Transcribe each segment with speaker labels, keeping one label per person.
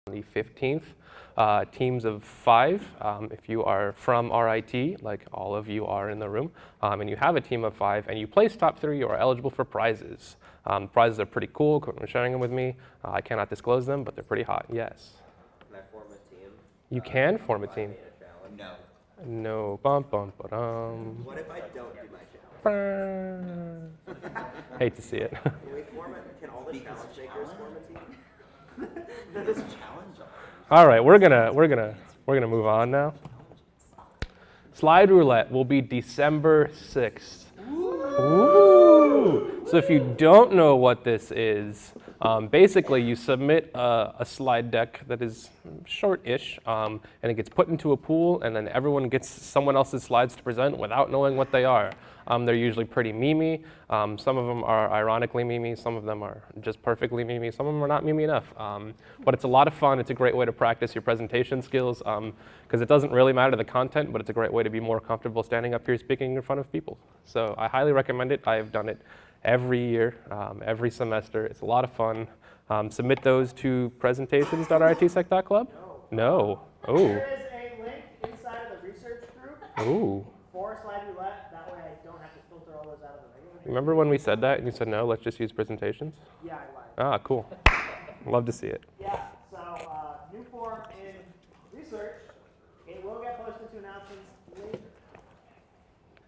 Speaker 1: on the 15th. Teams of 5, if you are from RIT, like all of you are in the room, and you have a team of 5 and you place top 3, you are eligible for prizes. Prizes are pretty cool. Quentin was sharing them with me. I cannot disclose them, but they're pretty hot. Yes.
Speaker 2: Can I form a team?
Speaker 1: You can form a team.
Speaker 2: No.
Speaker 1: No. Bum, bum, ba-dum.
Speaker 2: What if I don't do my challenge?
Speaker 1: Hate to see it.
Speaker 2: Can we form it? Can all the challenge makers form a team? This challenge.
Speaker 1: All right, we're gonna move on now. Slide Roulette will be December 6th. Ooh. So if you don't know what this is, basically you submit a slide deck that is short-ish, and it gets put into a pool, and then everyone gets someone else's slides to present without knowing what they are. They're usually pretty memey. Some of them are ironically memey. Some of them are just perfectly memey. Some of them are not memey enough. But it's a lot of fun. It's a great way to practice your presentation skills because it doesn't really matter the content, but it's a great way to be more comfortable standing up here speaking in front of people. So I highly recommend it. I have done it every year, every semester. It's a lot of fun. Submit those to presentations.ritsec.club?
Speaker 3: No.
Speaker 1: Oh.
Speaker 3: There is a link inside of the research group
Speaker 1: Ooh.
Speaker 3: for Slide Roulette. That way I don't have to filter all those out of the regular.
Speaker 1: Remember when we said that and you said, no, let's just use presentations?
Speaker 3: Yeah, I lied.
Speaker 1: Ah, cool. Love to see it.
Speaker 3: Yeah, so new form in research. It will get posted to announcements later.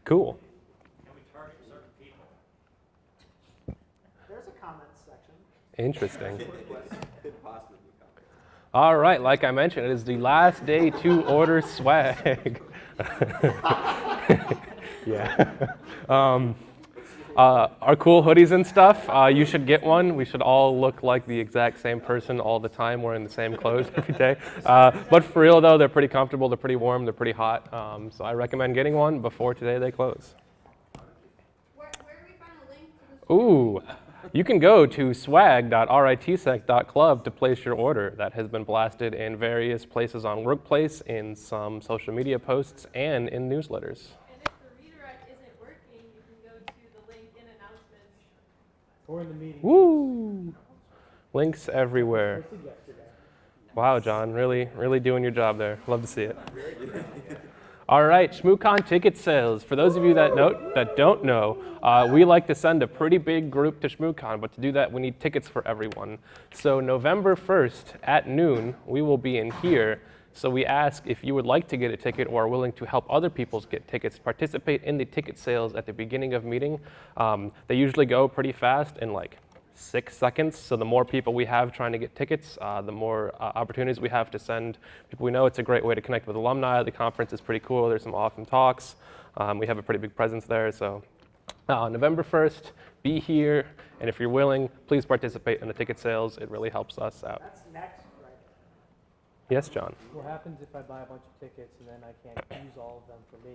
Speaker 1: Cool.
Speaker 4: Can we target certain people?
Speaker 3: There's a comments section.
Speaker 1: Interesting.
Speaker 2: Could possibly be coming.
Speaker 1: All right, like I mentioned, it is the last day to order swag. Yeah. Our cool hoodies and stuff, you should get one. We should all look like the exact same person all the time, wearing the same clothes every day. But for real though, they're pretty comfortable, they're pretty warm, they're pretty hot. So I recommend getting one before today they close.
Speaker 5: Where do we find a link to this?
Speaker 1: Ooh, you can go to swag.ritsec.club to place your order. That has been blasted in various places on Workplace, in some social media posts, and in newsletters.
Speaker 5: And if the redirect isn't working, you can go to the link in announcements.
Speaker 3: Or in the meeting.
Speaker 1: Woo! Links everywhere.
Speaker 3: Posted yesterday.
Speaker 1: Wow, John, really doing your job there. Love to see it. All right, Shmoocon ticket sales. For those of you that don't know, we like to send a pretty big group to Shmoocon, but to do that, we need tickets for everyone. So November 1st at noon, we will be in here. So we ask if you would like to get a ticket or are willing to help other people get tickets, participate in the ticket sales at the beginning of meeting. They usually go pretty fast in like 6 seconds. So the more people we have trying to get tickets, the more opportunities we have to send people we know. It's a great way to connect with alumni. The conference is pretty cool. There's some awesome talks. We have a pretty big presence there. So November 1st, be here. And if you're willing, please participate in the ticket sales. It really helps us out.
Speaker 3: That's next, right?
Speaker 1: Yes, John?
Speaker 6: What happens if I buy a bunch of tickets and then I can't use all of them for me?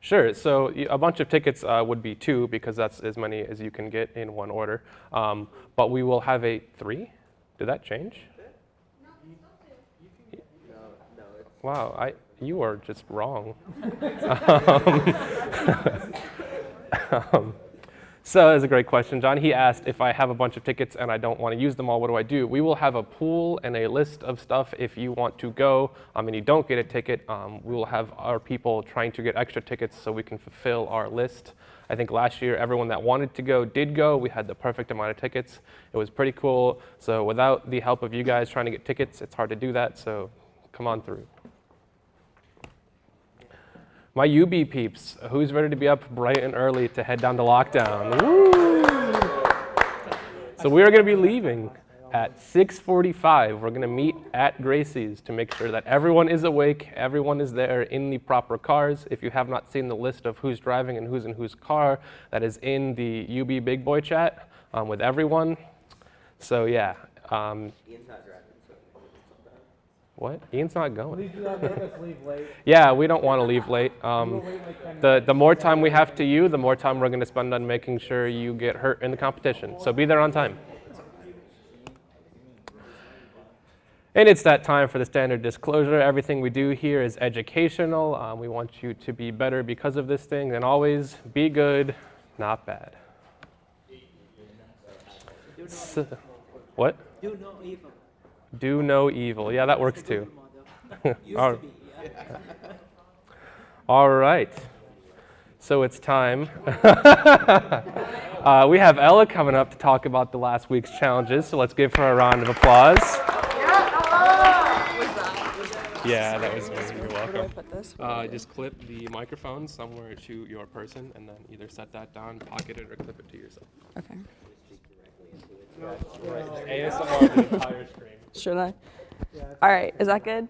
Speaker 1: Sure. So a bunch of tickets would be 2 because that's as many as you can get in one order. But we will have a 3. Did that change?
Speaker 5: No, it's still 2.
Speaker 2: No, it's
Speaker 1: Wow, you are just wrong. So that's a great question, John. He asked if I have a bunch of tickets and I don't want to use them all, what do? We will have a pool and a list of stuff if you want to go and you don't get a ticket. We will have our people trying to get extra tickets so we can fulfill our list. I think last year everyone that wanted to go did go. We had the perfect amount of tickets. It was pretty cool. So without the help of you guys trying to get tickets, it's hard to do that. So come on through. My UB peeps, who's ready to be up bright and early to head down to lockdown? Woo! So we are going to be leaving at 6:45. We're going to meet at Gracie's to make sure that everyone is awake, everyone is there in the proper cars. If you have not seen the list of who's driving and who's in whose car, that is in the UB Big Boy chat with everyone. So yeah.
Speaker 2: Ian's not driving, so
Speaker 1: What? Ian's not going.
Speaker 6: Please do not make us leave late.
Speaker 1: Yeah, we don't want to leave late.
Speaker 6: We'll wait like 10
Speaker 1: The more time we have to you, the more time we're going to spend on making sure you get hurt in the competition. So be there on time. And it's that time for the standard disclosure. Everything we do here is educational. We want you to be better because of this thing. And always be good, not bad.
Speaker 7: Do not
Speaker 1: So, what?
Speaker 7: do not evil.
Speaker 1: Do no evil. Yeah, that works too. All all right. So it's time. We have Ella coming up to talk about the last week's challenges, so let's give her a round of applause. Yeah, that was me. You're welcome. Just clip the microphone somewhere to your person, and then either set that down, pocket it, or clip it to yourself.
Speaker 7: Okay.
Speaker 1: ASMR the entire screen.
Speaker 7: Should I? All right. Is that good?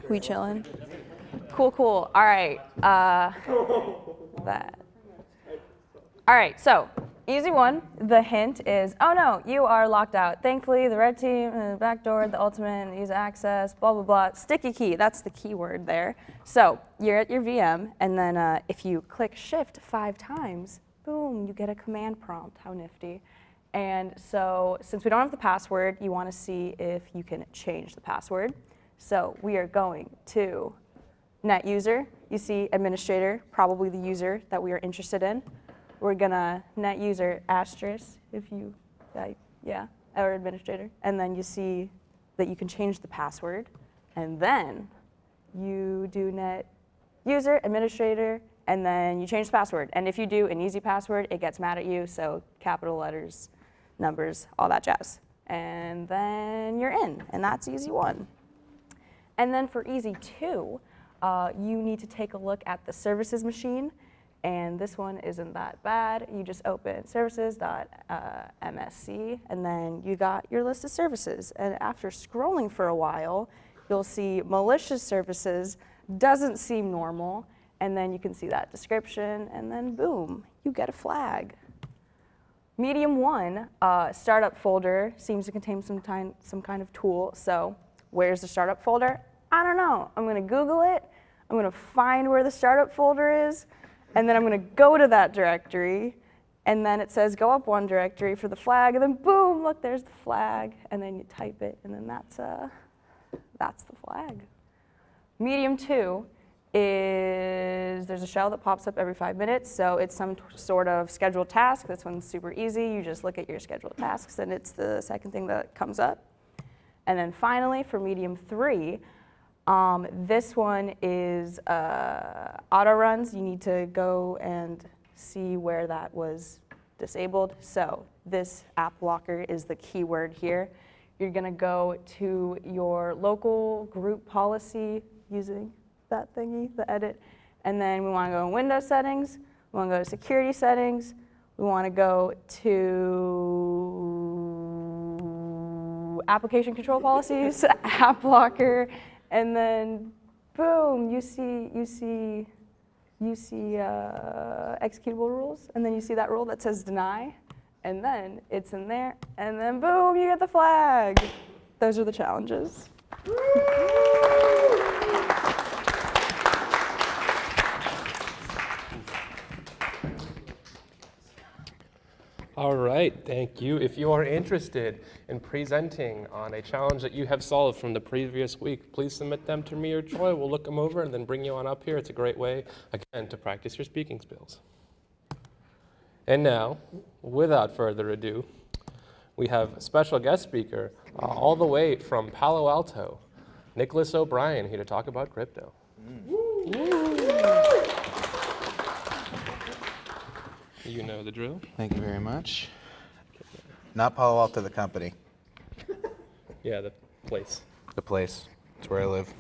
Speaker 7: We chilling? Cool. All right. That. All right. So easy one. The hint is, oh no, you are locked out. Thankfully, the red team, the backdoor, the ultimate, user access, blah blah blah. Sticky key. That's the keyword there. So you're at your VM, and then if you click Shift 5 times, boom, you get a command prompt. How nifty. And so since we don't have the password, you want to see if you can change the password. So we are going to net user. You see administrator, probably the user that we are interested in. We're going to net user asterisk if you, or administrator. And then you see that you can change the password. And then you do net user, administrator, and then you change the password. And if you do an easy password, it gets mad at you. So capital letters, numbers, all that jazz. And then you're in, and that's easy 1. And then for easy 2, you need to take a look at the services machine, and this one isn't that bad. You just open services.msc, and then you got your list of services. And after scrolling for a while, you'll see malicious services doesn't seem normal, and then you can see that description, and then boom, you get a flag. Medium 1, startup folder seems to contain some kind of tool. So where's the startup folder? I don't know. I'm going to Google it. I'm going to find where the startup folder is, and then I'm going to go to that directory, and then it says go up 1 directory for the flag, and then boom, look, there's the flag, and then you type it, and then that's the flag. Medium 2 is there's a shell that pops up every 5 minutes, so it's some sort of scheduled task. This one's super easy. You just look at your scheduled tasks, and it's the second thing that comes up. And then finally, for medium 3, this one is auto runs. You need to go and see where that was disabled. So this app blocker is the keyword here. You're going to go to your local group policy using that thingy, the edit, and then we want to go in Windows settings, we want to go to security settings, we want to go to application control policies, app blocker, and then boom, you see executable rules, and then you see that rule that says deny, and then it's in there, and then boom, you get the flag. Those are the challenges.
Speaker 1: All right, thank you. If you are interested in presenting on a challenge that you have solved from the previous week, please submit them to me or Troy. We'll look them over and then bring you on up here. It's a great way, again, to practice your speaking skills. And now, without further ado, we have a special guest speaker all the way from Palo Alto, Nicholas O'Brien, here to talk about crypto. You know the drill.
Speaker 8: Thank you very much. Not Palo Alto, the company.
Speaker 1: Yeah, the place.
Speaker 8: The place. It's where I live.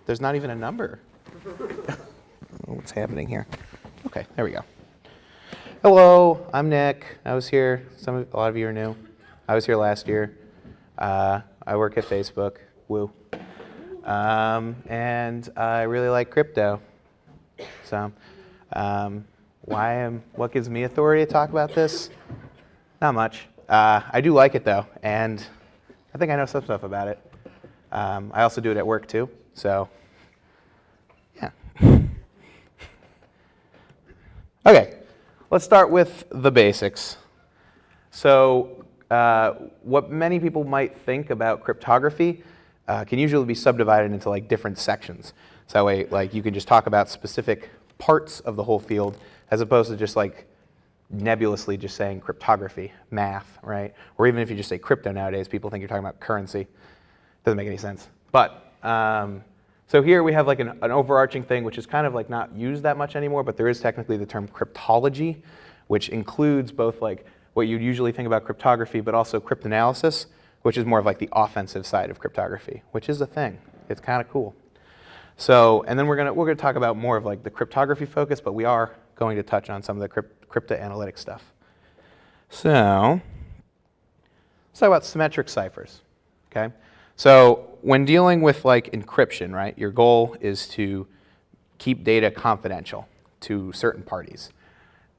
Speaker 8: There's not even a number. What's happening here? Okay, there we go. Hello, I'm Nick. I was here. A lot of you are new. I was here last year. I work at Facebook. Woo. And I really like crypto. So, what gives me authority to talk about this? Not much. I do like it though, and I think I know some stuff about it. I also do it at work too, so yeah. Okay, let's start with the basics. So, what many people might think about cryptography can usually be subdivided into like different sections. So that way, like you can just talk about specific parts of the whole field as opposed to just like nebulously just saying cryptography, math, right? Or even if you just say crypto nowadays, people think you're talking about currency. Doesn't make any sense. But so here we have like an overarching thing, which is kind of like not used that much anymore, but there is technically the term cryptology, which includes both like what you'd usually think about cryptography, but also cryptanalysis, which is more of like the offensive side of cryptography, which is a thing. It's kind of cool. So, and then we're gonna talk about more of like the cryptography focus, but we are going to touch on some of the cryptanalytic stuff. So, let's talk about symmetric ciphers, okay? So, when dealing with like encryption, right, your goal is to keep data confidential to certain parties.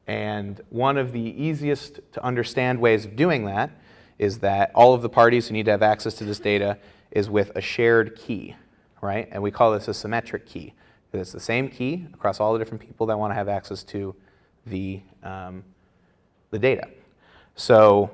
Speaker 8: And one of the easiest to understand ways of doing that is that all of the parties who need to have access to this data is with a shared key, right? And we call this a symmetric key. It's the same key across all the different people that want to have access to the data. So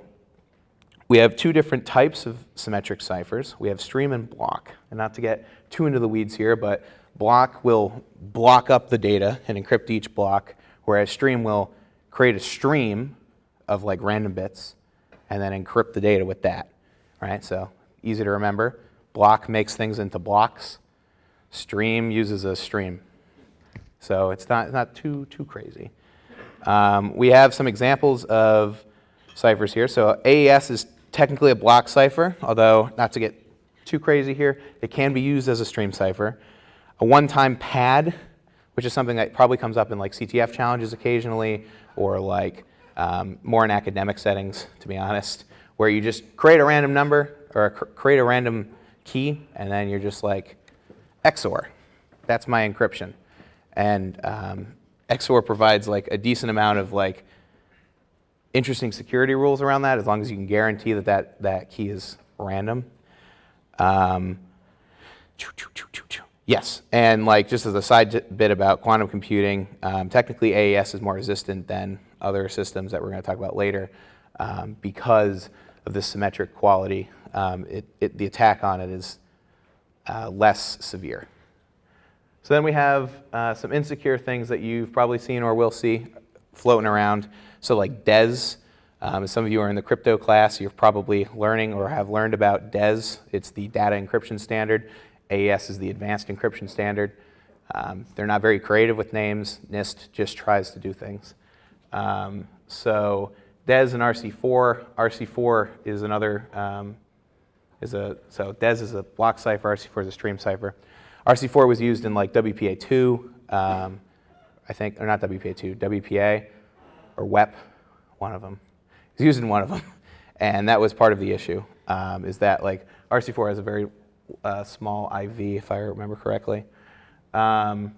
Speaker 8: we have two different types of symmetric ciphers. We have stream and block. And not to get too into the weeds here, but block will block up the data and encrypt each block, whereas stream will create a stream of like random bits and then encrypt the data with that, right? So easy to remember. Block makes things into blocks. Stream uses a stream. So it's not too crazy. We have some examples of ciphers here. So AES is technically a block cipher, although not to get too crazy here, it can be used as a stream cipher. A one-time pad, which is something that probably comes up in like CTF challenges occasionally, or like more in academic settings, to be honest, where you just create a random number or create a random key, and then you're just like, XOR. That's my encryption. And XOR provides like a decent amount of like interesting security rules around that, as long as you can guarantee that key is random. Yes, and like just as a side bit about quantum computing, technically AES is more resistant than other systems that we're going to talk about later because of the symmetric quality. The attack on it is less severe. So then we have some insecure things that you've probably seen or will see floating around. So like DES, as some of you are in the crypto class, you're probably learning or have learned about DES. It's the data encryption standard. AES is the advanced encryption standard. They're not very creative with names. NIST just tries to do things. So DES and RC4. RC4 is another, so DES is a block cipher, RC4 is a stream cipher. RC4 was used in like WPA2, I think, or not WPA2, WPA or WEP, one of them. It was used in one of them. And that was part of the issue, is that like RC4 has a very small IV, if I remember correctly. But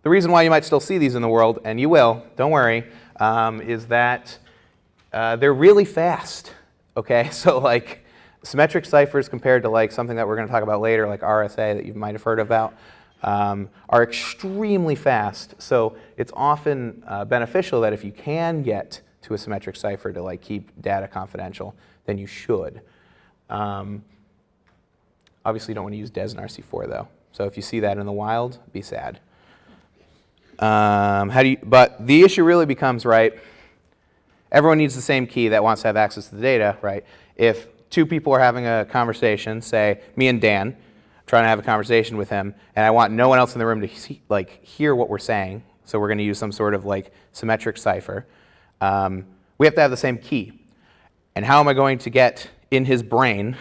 Speaker 8: the reason why you might still see these in the world, and you will, don't worry, is that they're really fast, okay? So like symmetric ciphers compared to like something that we're going to talk about later, like RSA that you might have heard about, are extremely fast. So it's often beneficial that if you can get to a symmetric cipher to like keep data confidential, then you should. Obviously you don't want to use DES and RC4 though. So if you see that in the wild, be sad. But the issue really becomes, right, everyone needs the same key that wants to have access to the data, right? If two people are having a conversation, say me and Dan, trying to have a conversation with him, and I want no one else in the room to hear what we're saying, so we're going to use some sort of like symmetric cipher, we have to have the same key. And how am I going to get in his brain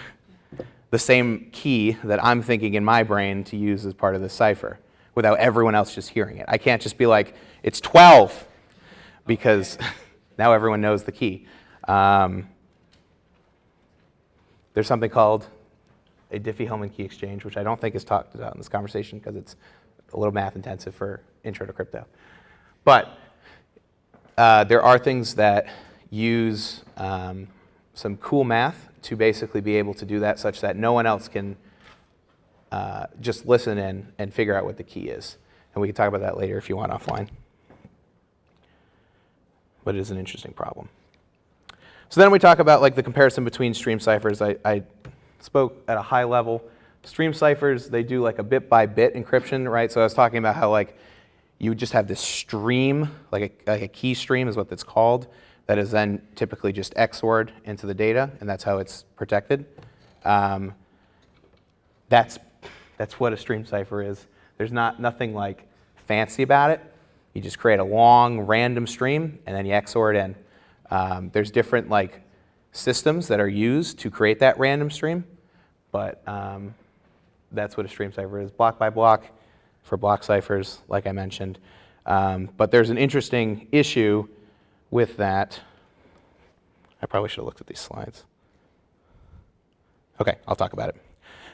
Speaker 8: the same key that I'm thinking in my brain to use as part of the cipher without everyone else just hearing it? I can't just be like, it's 12, because now everyone knows the key. There's something called a Diffie-Hellman key exchange, which I don't think is talked about in this conversation because it's a little math intensive for intro to crypto. But there are things that use some cool math to basically be able to do that such that no one else can just listen in and figure out what the key is. And we can talk about that later if you want offline. But it is an interesting problem. So then we talk about like the comparison between stream ciphers. I spoke at a high level. Stream ciphers, they do like a bit by bit encryption, right? So I was talking about how like you would just have this stream, like a key stream is what it's called, that is then typically just XORed into the data, and that's how it's protected. That's what a stream cipher is. There's nothing like fancy about it. You just create a long random stream, and then you XOR it in. There's different like systems that are used to create that random stream, but that's what a stream cipher is, block by block for block ciphers, like I mentioned. But there's an interesting issue with that. I probably should have looked at these slides. Okay, I'll talk about it.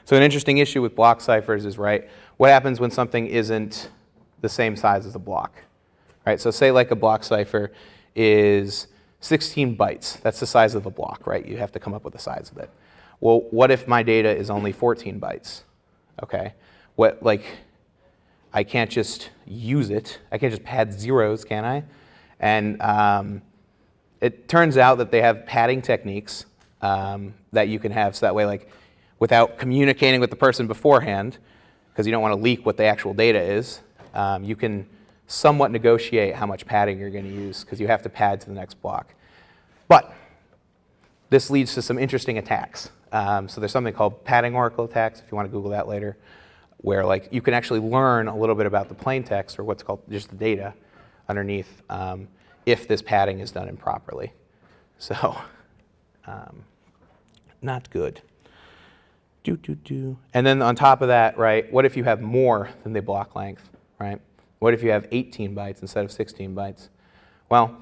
Speaker 8: So an interesting issue with block ciphers is, right, what happens when something isn't the same size as a block? Right, so say like a block cipher is 16 bytes. That's the size of the block, right? You have to come up with the size of it. Well, what if my data is only 14 bytes? Okay, what, like, I can't just use it. I can't just pad zeros, can I? And it turns out that they have padding techniques that you can have, so that way, like, without communicating with the person beforehand, because you don't want to leak what the actual data is, you can somewhat negotiate how much padding you're going to use, because you have to pad to the next block. But this leads to some interesting attacks. So there's something called padding oracle attacks, if you want to Google that later, where like you can actually learn a little bit about the plain text, or what's called just the data underneath, if this padding is done improperly. So not good. And then on top of that, right, what if you have more than the block length, right? What if you have 18 bytes instead of 16 bytes? Well,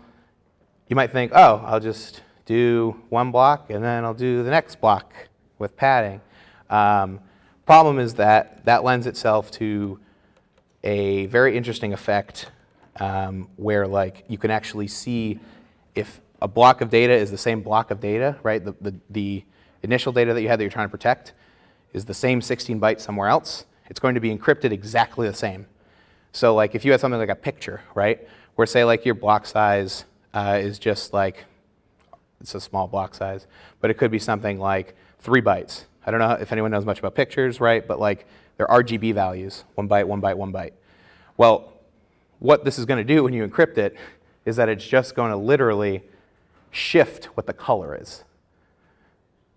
Speaker 8: you might think, oh, I'll just do one block and then I'll do the next block with padding. Problem is that that lends itself to a very interesting effect where like you can actually see if a block of data is the same block of data, right? The initial data that you had that you're trying to protect is the same 16 bytes somewhere else. It's going to be encrypted exactly the same. So like if you had something like a picture, right, where say like your block size is just like, it's a small block size, but it could be something like 3 bytes. I don't know if anyone knows much about pictures, right, but like they're RGB values, 1 byte, 1 byte, 1 byte. Well, what this is going to do when you encrypt it is that it's just going to literally shift what the color is.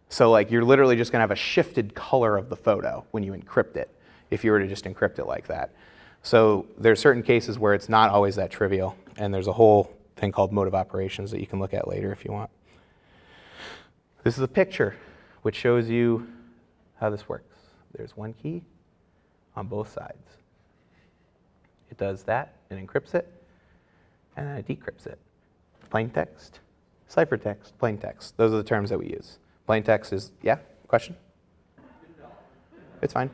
Speaker 8: So like you're literally just going to have a shifted color of the photo when you encrypt it, if you were to just encrypt it like that. So there's certain cases where it's not always that trivial, and there's a whole thing called mode of operations that you can look at later if you want. This is a picture which shows you how this works. There's one key on both sides. It does that, it encrypts it, and then it decrypts it. Plain text, ciphertext, plain text. Those are the terms that we use. Plain text is, yeah, question? It's fine.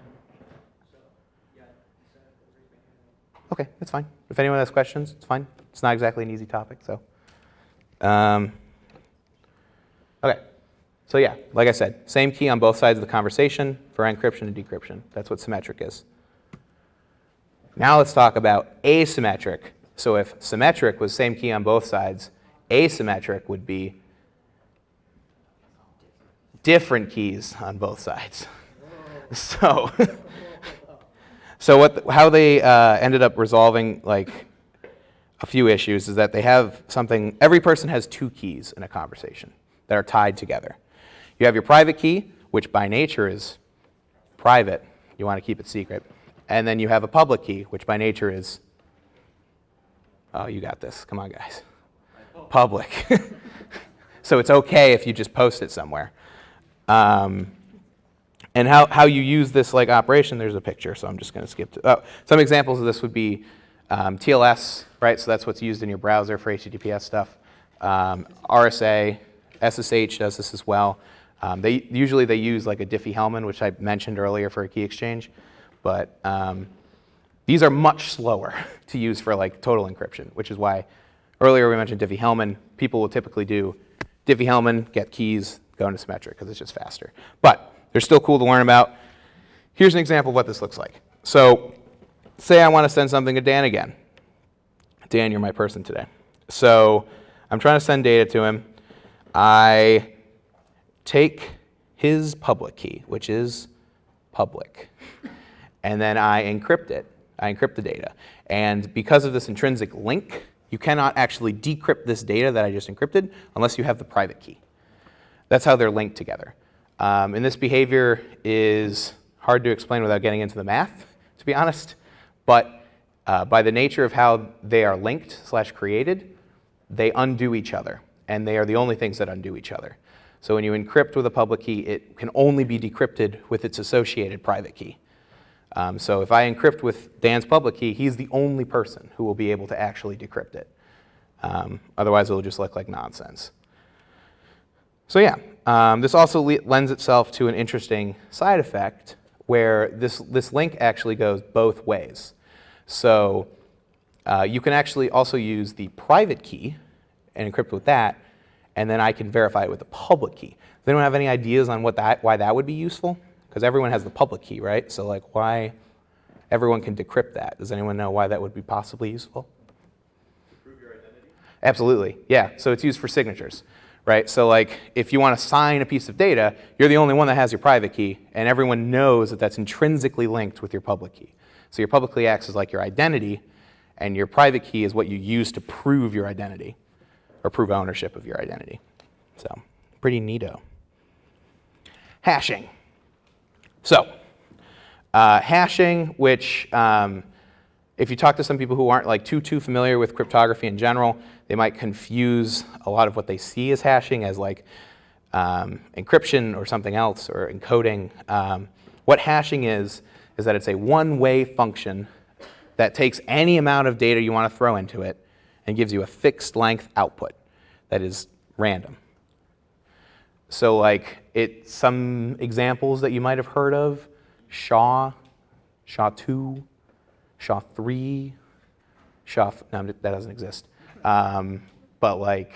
Speaker 8: Okay, it's fine. If anyone has questions, it's fine. It's not exactly an easy topic, so. Okay, so yeah, like I said, same key on both sides of the conversation for encryption and decryption. That's what symmetric is. Now let's talk about asymmetric. So if symmetric was same key on both sides, asymmetric would be different keys on both sides. So, how they ended up resolving like a few issues is that they have something, every person has 2 keys in a conversation that are tied together. You have your private key, which by nature is private. You want to keep it secret. And then you have a public key, which by nature is, oh, you got this. Come on, guys. Public. So it's okay if you just post it somewhere. And how you use this like operation, there's a picture, so I'm just going to skip to, some examples of this would be TLS, right? So that's what's used in your browser for HTTPS stuff. RSA, SSH does this as well. Usually they use like a Diffie-Hellman, which I mentioned earlier for a key exchange, but these are much slower to use for like total encryption, which is why earlier we mentioned Diffie-Hellman. People will typically do Diffie-Hellman, get keys, go into Symmetric because it's just faster. But they're still cool to learn about. Here's an example of what this looks like. So say I want to send something to Dan again. Dan, you're my person today. So I'm trying to send data to him. I take his public key, which is public, and then I encrypt it I encrypt the data. And because of this intrinsic link, you cannot actually decrypt this data that I just encrypted unless you have the private key. That's how they're linked together. And this behavior is hard to explain without getting into the math, to be honest. But by the nature of how they are linked / created, they undo each other. And they are the only things that undo each other. So when you encrypt with a public key, it can only be decrypted with its associated private key. So if I encrypt with Dan's public key, he's the only person who will be able to actually decrypt it. Otherwise, it'll just look like nonsense. So yeah, this also lends itself to an interesting side effect where this link actually goes both ways. So you can actually also use the private key and encrypt with that, and then I can verify it with the public key. Does anyone have any ideas on why that would be useful? Because everyone has the public key, right? So like why everyone can decrypt that? Does anyone know why that would be possibly useful?
Speaker 2: To prove your identity?
Speaker 8: Absolutely, yeah. So it's used for signatures, right? So like if you want to sign a piece of data, you're the only one that has your private key, and everyone knows that that's intrinsically linked with your public key. So your public key acts as like your identity, and your private key is what you use to prove your identity, or prove ownership of your identity. So pretty neato. Hashing. So hashing, which if you talk to some people who aren't like too familiar with cryptography in general, they might confuse a lot of what they see as hashing as like encryption or something else, or encoding. What hashing is that it's a one-way function that takes any amount of data you want to throw into it and gives you a fixed length output that is random. So like some examples that you might have heard of: SHA-2, SHA-3, no, that doesn't exist. But like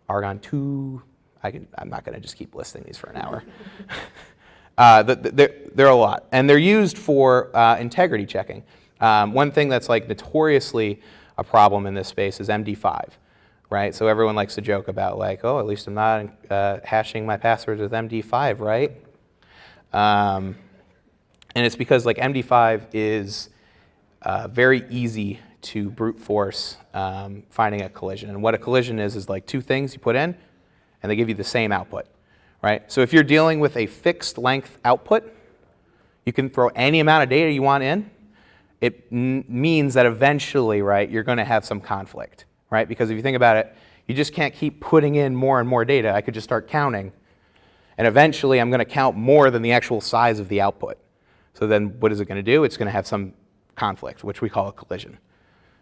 Speaker 8: Argon-2, I'm not going to just keep listing these for an hour. There are a lot, and they're used for integrity checking. One thing that's like notoriously a problem in this space is MD5, right? So everyone likes to joke about like, oh, at least I'm not hashing my passwords with MD5, right? And it's because like MD5 is very easy to brute force finding a collision. And what a collision is like two things you put in, and they give you the same output, right? So if you're dealing with a fixed length output, you can throw any amount of data you want in. It means that eventually, right, you're going to have some conflict, right? Because if you think about it, you just can't keep putting in more and more data. I could just start counting, and eventually I'm going to count more than the actual size of the output. So then what is it going to do? It's going to have some conflict, which we call a collision.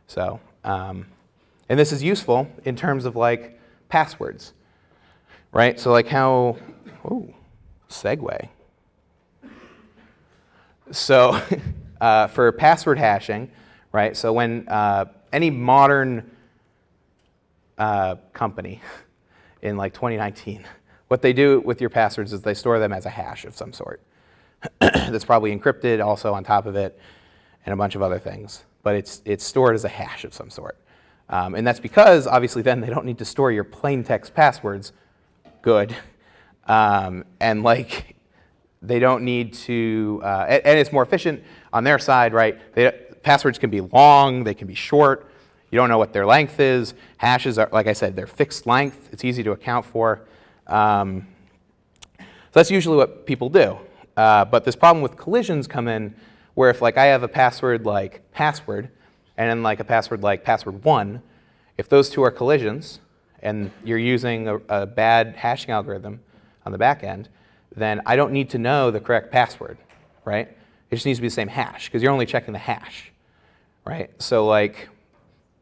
Speaker 8: So, and this is useful in terms of like passwords, right? So like how, segue. So for password hashing, right? So when any modern company in like 2019, what they do with your passwords is they store them as a hash of some sort. That's probably encrypted also on top of it, and a bunch of other things. But it's stored as a hash of some sort. And that's because, obviously, then they don't need to store your plain text passwords. Good. And like, they don't need to, and it's more efficient on their side, right? Passwords can be long, they can be short. You don't know what their length is. Hashes are, like I said, they're fixed length. It's easy to account for. So that's usually what people do. But this problem with collisions come in where if like I have a password like password and then like a password like password1, if those two are collisions and you're using a bad hashing algorithm on the back end, then I don't need to know the correct password, right? It just needs to be the same hash because you're only checking the hash, right? So like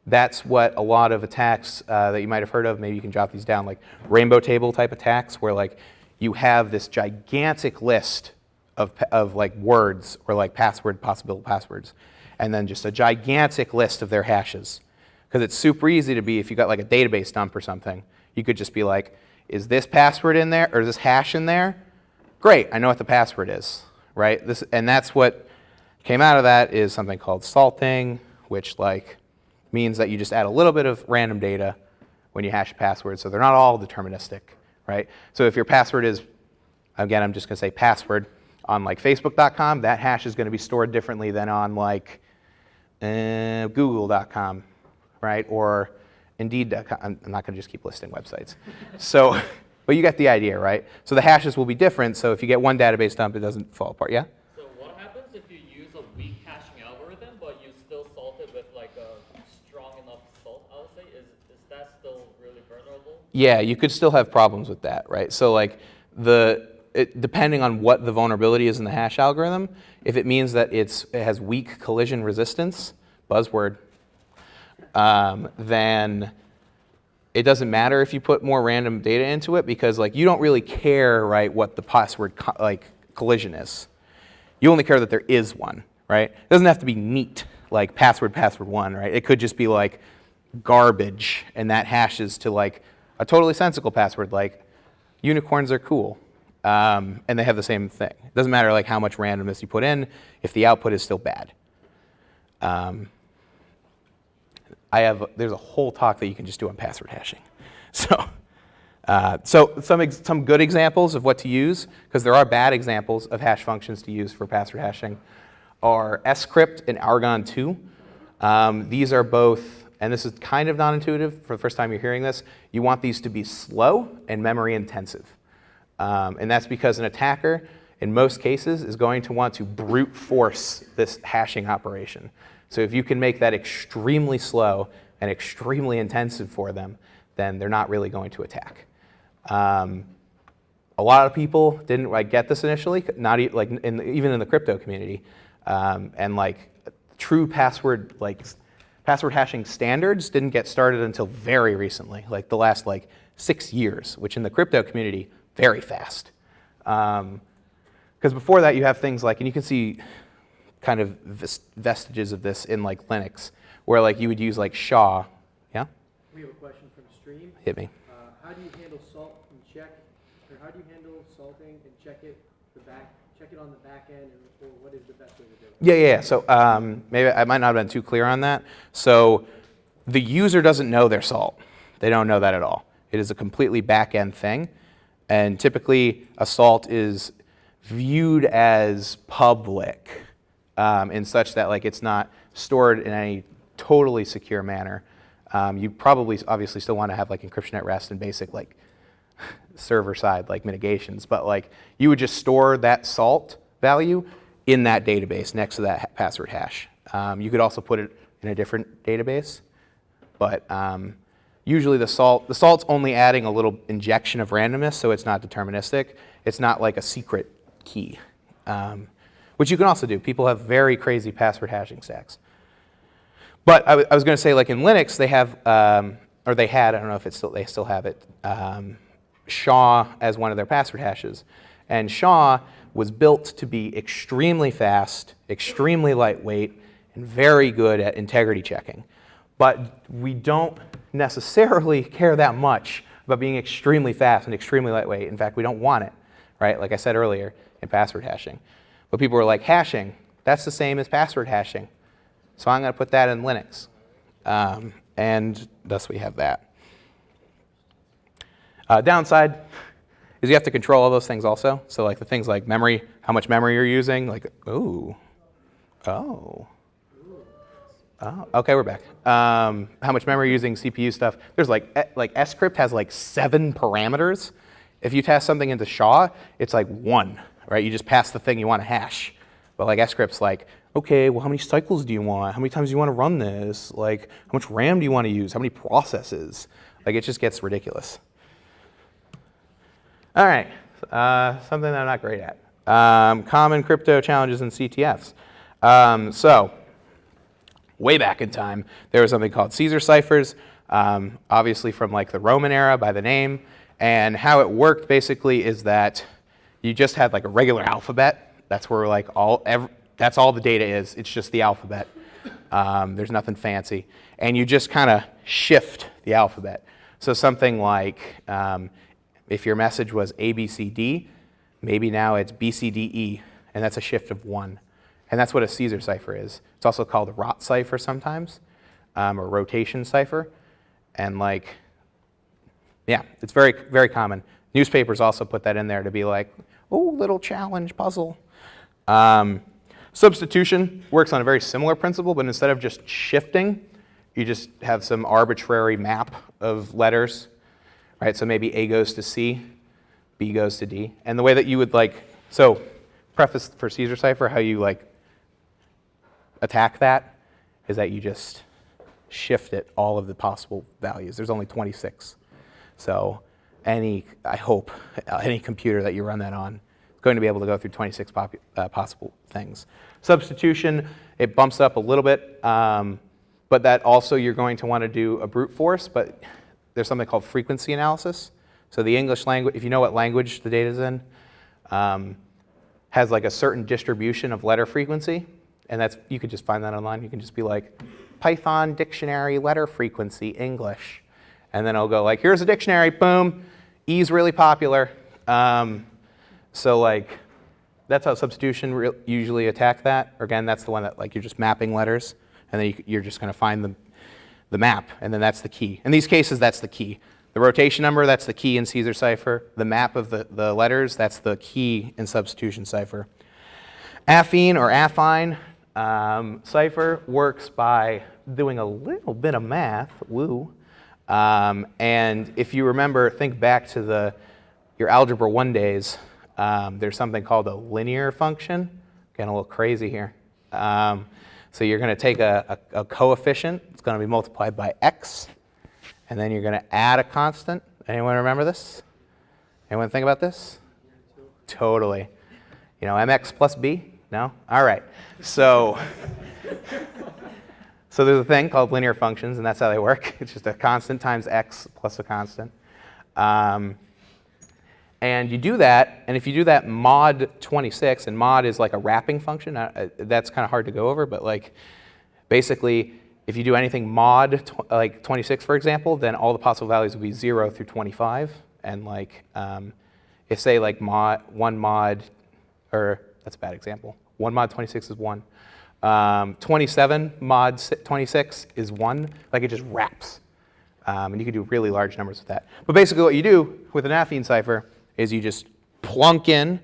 Speaker 8: that's what a lot of attacks that you might have heard of, maybe you can jot these down, like rainbow table type attacks where like you have this gigantic list of like words or like possible passwords, and then just a gigantic list of their hashes. Because it's super easy to be, if you got like a database dump or something, you could just be like, is this password in there, or is this hash in there? Great, I know what the password is, right? And that's what came out of that is something called salting, which like means that you just add a little bit of random data when you hash passwords, so they're not all deterministic, right? So if your password is, again, I'm just going to say password, On like Facebook.com, that hash is going to be stored differently than on like Google.com, right? Or Indeed.com. I'm not going to just keep listing websites. So, but you get the idea, right? So the hashes will be different. So if you get one database dump, it doesn't fall apart. Yeah?
Speaker 9: So what happens if you use a weak hashing algorithm, but you still salt it with like a strong enough salt, I would say? Is that still really vulnerable?
Speaker 8: Yeah, you could still have problems with that, right? So like depending on what the vulnerability is in the hash algorithm, if it means that it has weak collision resistance, buzzword, then it doesn't matter if you put more random data into it, because like you don't really care, right, what the password collision is. You only care that there is one, right? It doesn't have to be neat, like password 1, right? It could just be like garbage, and that hashes to like a totally sensible password, like unicorns are cool. And they have the same thing. It doesn't matter like how much randomness you put in if the output is still bad. There's a whole talk that you can just do on password hashing. So some good examples of what to use, because there are bad examples of hash functions to use for password hashing, are scrypt and argon 2. These are both, and this is kind of non-intuitive for the first time you're hearing this, you want these to be slow and memory intensive. And that's because an attacker, in most cases, is going to want to brute force this hashing operation. So if you can make that extremely slow and extremely intensive for them, then they're not really going to attack. A lot of people didn't get this initially, even in the crypto community, and like true password hashing standards didn't get started until very recently, like the last 6 years, which in the crypto community, very fast. Because before that, you have things like, and you can see kind of vestiges of this in like Linux, where like you would use like SHA. Yeah?
Speaker 6: We have a question from Stream.
Speaker 8: Hit me.
Speaker 6: How do you handle salt and check, or how do you handle salting and check it on the back end, or what is the best way to do it?
Speaker 8: Yeah. So maybe I might not have been too clear on that. So the user doesn't know their salt. They don't know that at all. It is a completely back-end thing. And typically, a salt is viewed as public in such that like it's not stored in any totally secure manner. You probably obviously still want to have like encryption at rest and basic like server side like mitigations, but like you would just store that salt value in that database next to that password hash. You could also put it in a different database, but usually the salt's only adding a little injection of randomness, so it's not deterministic. It's not like a secret key, which you can also do. People have very crazy password hashing stacks. But I was going to say, like in Linux, they have, or they had, I don't know if they still have it, SHA as one of their password hashes. And SHA was built to be extremely fast, extremely lightweight, and very good at integrity checking. But we don't necessarily care that much about being extremely fast and extremely lightweight. In fact, we don't want it, right? Like I said earlier in password hashing. But people were like, hashing, that's the same as password hashing. So I'm going to put that in Linux. And thus we have that. Downside is you have to control all those things also. So like the things like memory, how much memory you're using, like, okay, we're back. How much memory you're using, CPU stuff. There's like scrypt has like 7 parameters. If you pass something into SHA, it's like 1, right? You just pass the thing you want to hash. But like scrypt's like, okay, well, how many cycles do you want? How many times do you want to run this? Like, how much RAM do you want to use? How many processes? Like, it just gets ridiculous. All right, something that I'm not great at. Common crypto challenges and CTFs. So, way back in time, there was something called Caesar ciphers, obviously from like the Roman era by the name. And how it worked basically is that you just had like a regular alphabet. That's where like that's all the data is. It's just the alphabet. There's nothing fancy. And you just kind of shift the alphabet. So something like if your message was ABCD, maybe now it's BCDE, and that's a shift of 1. And that's what a Caesar cipher is. It's also called a rot cipher sometimes, or rotation cipher. And like, yeah, it's very, very common. Newspapers also put that in there to be like, oh, little challenge puzzle. Substitution works on a very similar principle, but instead of just shifting, you just have some arbitrary map of letters, right? So maybe A goes to C, B goes to D. And the way that you would so preface for Caesar cipher, how you attack that is that you just shift it all of the possible values. There's only 26. So I hope any computer that you run that on is going to be able to go through 26 possible things. Substitution, it bumps up a little bit, but that also you're going to want to do a brute force, but there's something called frequency analysis. So the English language, if you know what language the data's in, has a certain distribution of letter frequency, and you could just find that online. You can just be like, Python dictionary letter frequency English, and then it'll go here's a dictionary, boom, E's really popular. So that's how substitution usually attack that. Or again, that's the one that you're just mapping letters, and then you're just going to find the map, and then that's the key. In these cases, that's the key. The rotation number, that's the key in Caesar cipher. The map of the letters, that's the key in substitution cipher. Affine or affine cipher works by doing a little bit of math, woo. And if you remember, think back to your Algebra 1 days, there's something called a linear function. Getting a little crazy here. So you're going to take a coefficient, it's going to be multiplied by x, and then you're going to add a constant. Anyone remember this? Anyone think about this? Totally. mx plus b? No? All right. So there's a thing called linear functions, and that's how they work. It's just a constant times x plus a constant. And you do that, and if you do that mod 26, and mod is a wrapping function, that's kind of hard to go over, but basically, if you do anything mod 26, for example, then all the possible values will be 0 through 25. And if say mod 1 mod, or that's a bad example. 1 mod 26 is 1. 27 mod 26 is 1. It just wraps. And you can do really large numbers with that. But basically what you do with an affine cipher is you just plunk in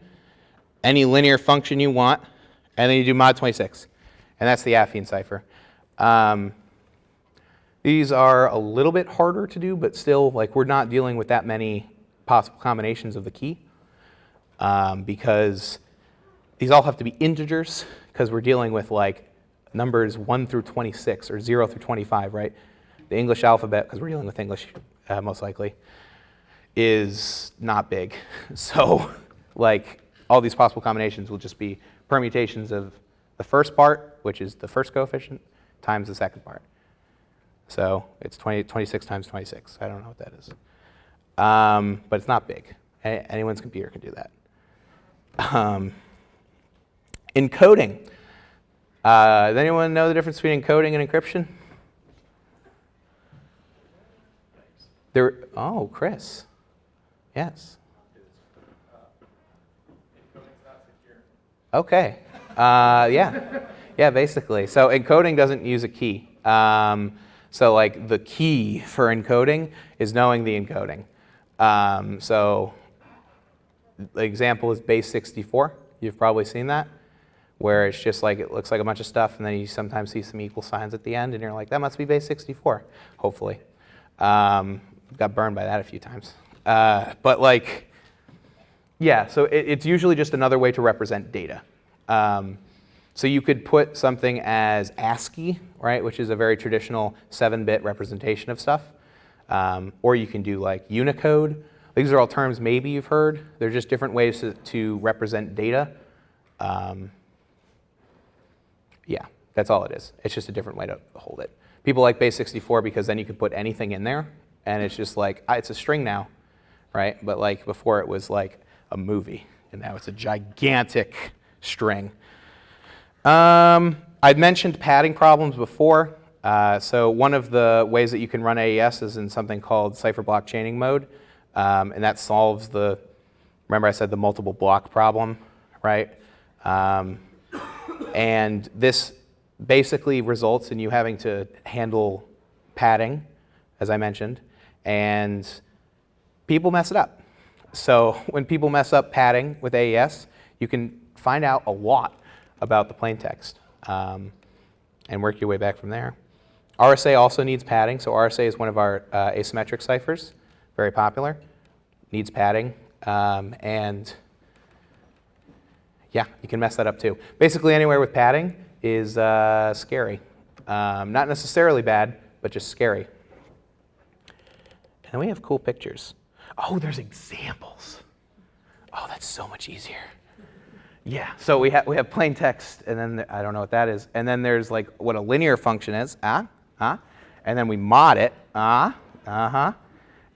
Speaker 8: any linear function you want, and then you do mod 26. And that's the affine cipher. These are a little bit harder to do, but still, we're not dealing with that many possible combinations of the key, because these all have to be integers, because we're dealing with numbers 1 through 26 or 0 through 25, right? The English alphabet, because we're dealing with English most likely, is not big. So all these possible combinations will just be permutations of the first part, which is the first coefficient, times the second part. So it's 26 times 26. I don't know what that is. But it's not big. Anyone's computer can do that. Encoding. Does anyone know the difference between encoding and encryption? Oh, Chris. Yes. Okay. Yeah, basically. So encoding doesn't use a key. So the key for encoding is knowing the encoding. So the example is base 64. You've probably seen that, where it's just it looks like a bunch of stuff, and then you sometimes see some equal signs at the end, and you're like, that must be base 64, hopefully. Got burned by that a few times. But yeah, so it's usually just another way to represent data. So you could put something as ASCII, right, which is a very traditional 7-bit representation of stuff. Or you can do Unicode. These are all terms maybe you've heard. They're just different ways to represent data. Yeah, that's all it is. It's just a different way to hold it. People like base 64 because then you could put anything in there, and it's just it's a string now, right? But before it was a movie, and now it's a gigantic string. I'd mentioned padding problems before. So one of the ways that you can run AES is in something called cipher block chaining mode, and that solves remember I said the multiple block problem, right? And this basically results in you having to handle padding, as I mentioned, and people mess it up. So when people mess up padding with AES, you can find out a lot about the plain text and work your way back from there. RSA also needs padding. So RSA is one of our asymmetric ciphers, very popular, needs padding. And yeah, you can mess that up too. Basically anywhere with padding is scary. Not necessarily bad, but just scary. And we have cool pictures. Oh, there's examples. Oh, that's so much easier. Yeah, so we have plain text, and then I don't know what that is. And then there's like what a linear function is, and then we mod it, and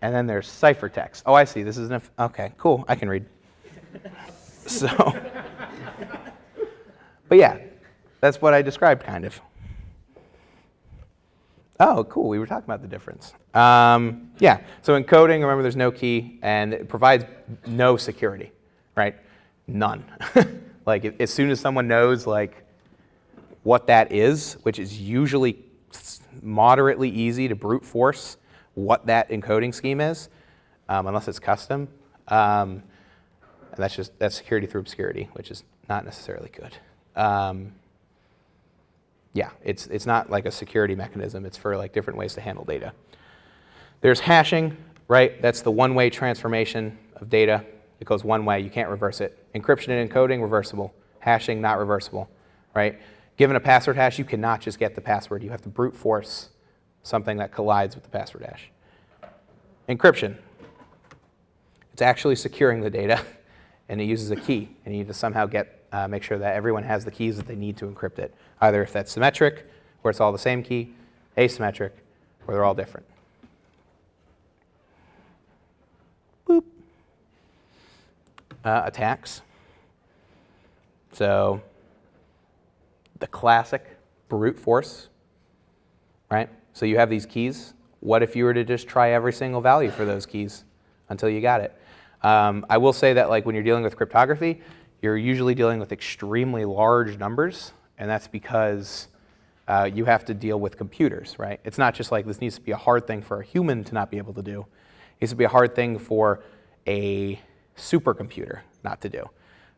Speaker 8: then there's ciphertext. Oh, I see, this is okay, cool, I can read. So, but yeah, that's what I described, kind of. Oh, cool, we were talking about the difference. Yeah, so encoding, remember there's no key, and it provides no security, right? None. Like, as soon as someone knows, like, what that is, which is usually moderately easy to brute force what that encoding scheme is, unless it's custom, and that's security through obscurity, which is not necessarily good. Yeah, it's not like a security mechanism. It's for like different ways to handle data. There's hashing, right? That's the one-way transformation of data. It goes one way. You can't reverse it. Encryption and encoding, reversible. Hashing, not reversible, right? Given a password hash, you cannot just get the password. You have to brute force something that collides with the password hash. Encryption. It's actually securing the data, and it uses a key. And you need to somehow make sure that everyone has the keys that they need to encrypt it. Either if that's symmetric, where it's all the same key, asymmetric, where they're all different. Boop. Attacks. So the classic brute force, right? So you have these keys. What if you were to just try every single value for those keys until you got it? I will say that like when you're dealing with cryptography, you're usually dealing with extremely large numbers, and that's because you have to deal with computers, right? It's not just like this needs to be a hard thing for a human to not be able to do. It needs to be a hard thing for a supercomputer not to do.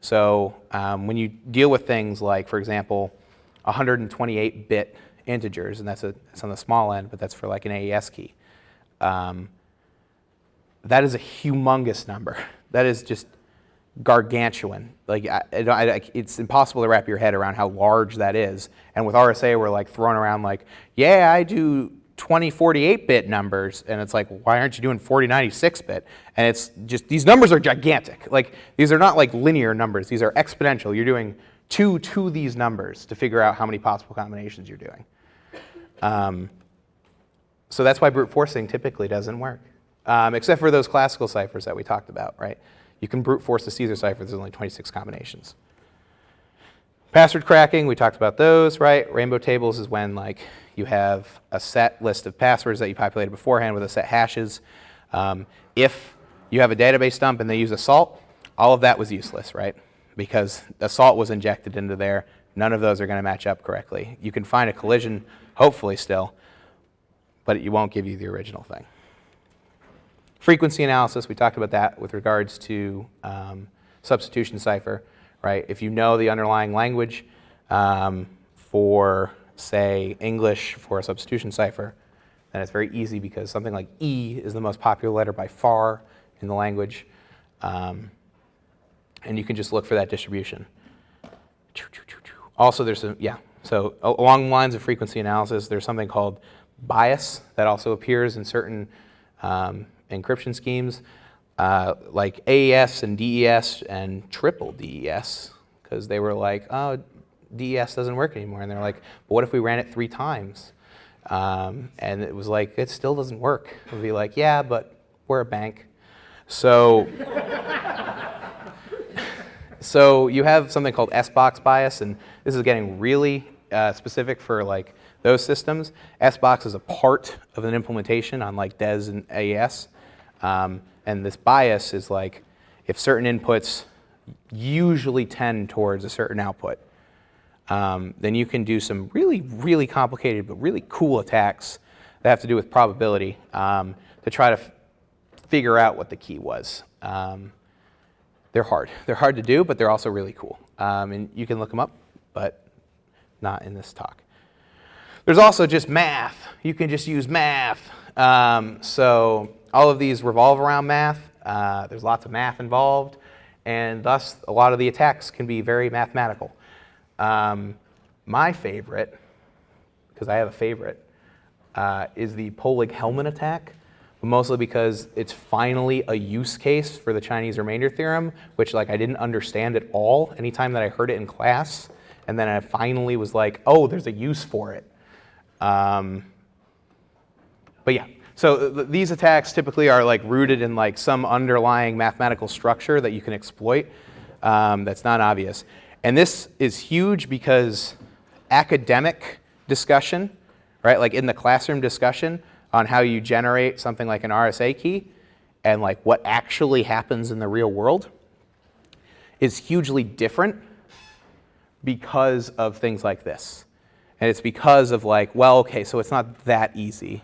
Speaker 8: So when you deal with things like, for example, 128-bit integers, and that's on the small end, but that's for like an AES key. That is a humongous number. That is just gargantuan. Like it's impossible to wrap your head around how large that is. And with RSA, we're like throwing around like, yeah, I do 2048-bit numbers, and it's like, why aren't you doing 4096-bit? And it's just, these numbers are gigantic. Like, these are not like linear numbers. These are exponential. You're doing 2 to these numbers to figure out how many possible combinations you're doing. So that's why brute forcing typically doesn't work, except for those classical ciphers that we talked about, right? You can brute force the Caesar cipher. There's only 26 combinations. Password cracking, we talked about those, right? Rainbow tables is when like you have a set list of passwords that you populated beforehand with a set hashes. If you have a database dump and they use assault, all of that was useless, right? Because assault was injected into there. None of those are going to match up correctly. You can find a collision, hopefully still, but it won't give you the original thing. Frequency analysis, we talked about that with regards to substitution cipher, right? If you know the underlying language for, say, English for a substitution cipher, then it's very easy because something like E is the most popular letter by far in the language. And you can just look for that distribution. Also, there's some, yeah, so along the lines of frequency analysis, there's something called bias that also appears in certain encryption schemes, like AES and DES and triple DES, because they were like, oh, DES doesn't work anymore. And they're like, but what if we ran it 3 times? And it was like, it still doesn't work. It would be like, yeah, but we're a bank. So, so you have something called S-box bias, and this is getting really specific for like those systems. S-box is a part of an implementation on like DES and AES. And this bias is like if certain inputs usually tend towards a certain output, then you can do some really, really complicated but really cool attacks that have to do with probability to try to figure out what the key was. they're hard. They're hard to do, but they're also really cool. And you can look them up, but not in this talk. There's also just math. You can just use math. So all of these revolve around math. There's lots of math involved, and thus a lot of the attacks can be very mathematical. My favorite, because I have a favorite, is the Polig-Hellman attack, mostly because it's finally a use case for the Chinese remainder theorem, which like I didn't understand at all anytime that I heard it in class, and then I finally was like, oh, there's a use for it. But yeah, so these attacks typically are like rooted in like some underlying mathematical structure that you can exploit that's not obvious. And this is huge because academic discussion, right, like in the classroom discussion on how you generate something like an RSA key and like what actually happens in the real world is hugely different because of things like this. And it's because of like, well, okay, so it's not that easy,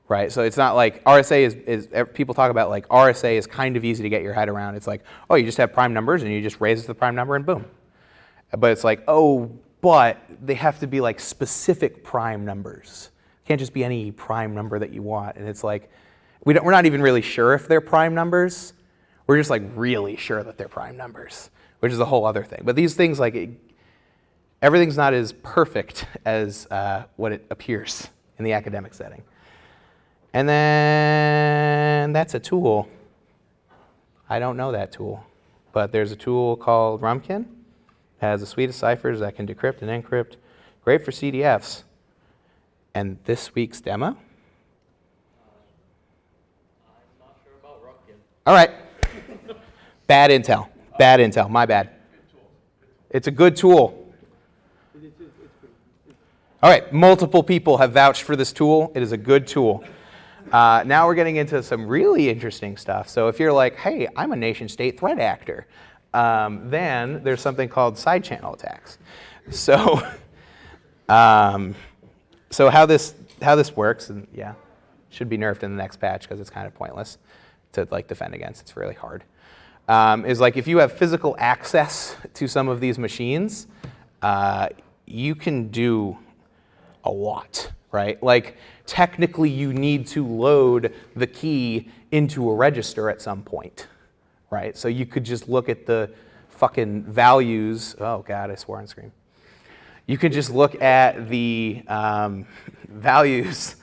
Speaker 8: right? So it's not like RSA people talk about like RSA is kind of easy to get your head around. It's like, oh, you just have prime numbers and you just raise the prime number and boom. But it's like, oh, but they have to be like specific prime numbers. It can't just be any prime number that you want. And it's like, we're not even really sure if they're prime numbers. We're just like really sure that they're prime numbers, which is a whole other thing. But these things, like, everything's not as perfect as what it appears in the academic setting. And then that's a tool. I don't know that tool, but there's a tool called Rumkin. It has a suite of ciphers that can decrypt and encrypt. Great for CDFs. And this week's demo?
Speaker 9: I'm not sure about Rumkin.
Speaker 8: All right. Bad intel. Bad intel. My bad. It's a good tool. All right. Multiple people have vouched for this tool. It is a good tool. Now we're getting into some really interesting stuff. So if you're like, hey, I'm a nation-state threat actor, then there's something called sidechannel attacks. So, so how this works, and yeah, should be nerfed in the next patch because it's kind of pointless to like defend against. It's really hard. Is like if you have physical access to some of these machines, you can do a lot, right? Like technically you need to load the key into a register at some point, right? So you could just look at the fucking values. Oh God, I swore on screen. You could just look at the values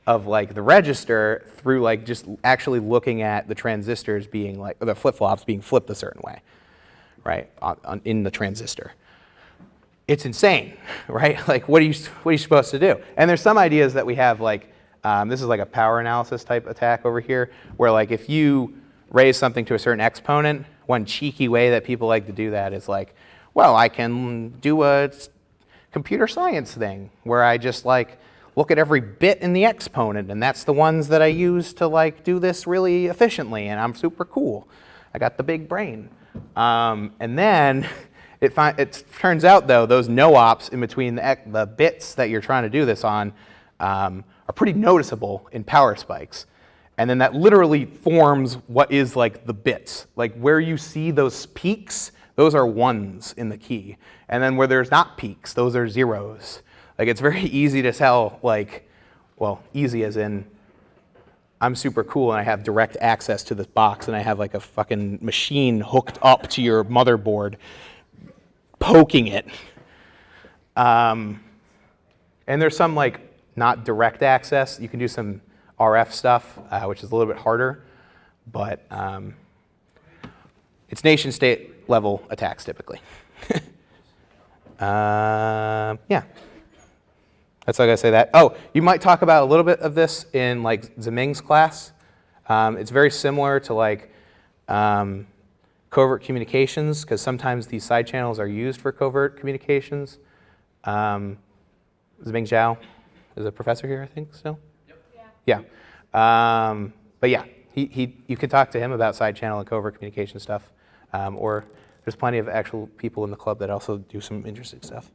Speaker 8: of like the register through like just actually looking at the transistors being like, or the flip-flops being flipped a certain way, right, in the transistor. It's insane, right? Like what are you supposed to do? And there's some ideas that we have like, this is like a power analysis type attack over here, where like if you raise something to a certain exponent, one cheeky way that people like to do that is like, well, I can do a computer science thing where I just like look at every bit in the exponent, and that's the ones that I use to like do this really efficiently, and I'm super cool. I got the big brain. And then it turns out though, those no-ops in between the bits that you're trying to do this on are pretty noticeable in power spikes. And then that literally forms what is like the bits. Like where you see those peaks, those are ones in the key. And then where there's not peaks, those are zeros. Like it's very easy to tell, like, well, easy as in I'm super cool and I have direct access to this box and I have like a fucking machine hooked up to your motherboard, poking it. And there's some like not direct access. You can do some RF stuff, which is a little bit harder, but it's nation-state level attacks typically. Yeah, that's all I gotta say that. Oh, you might talk about a little bit of this in like Ziming's class. It's very similar to like covert communications, because sometimes these side channels are used for covert communications. Ziming Zhao is a professor here, I think, still? Yep. Yeah. But yeah, you can talk to him about side channel and covert communication stuff, or there's plenty of actual people in the club that also do some interesting stuff.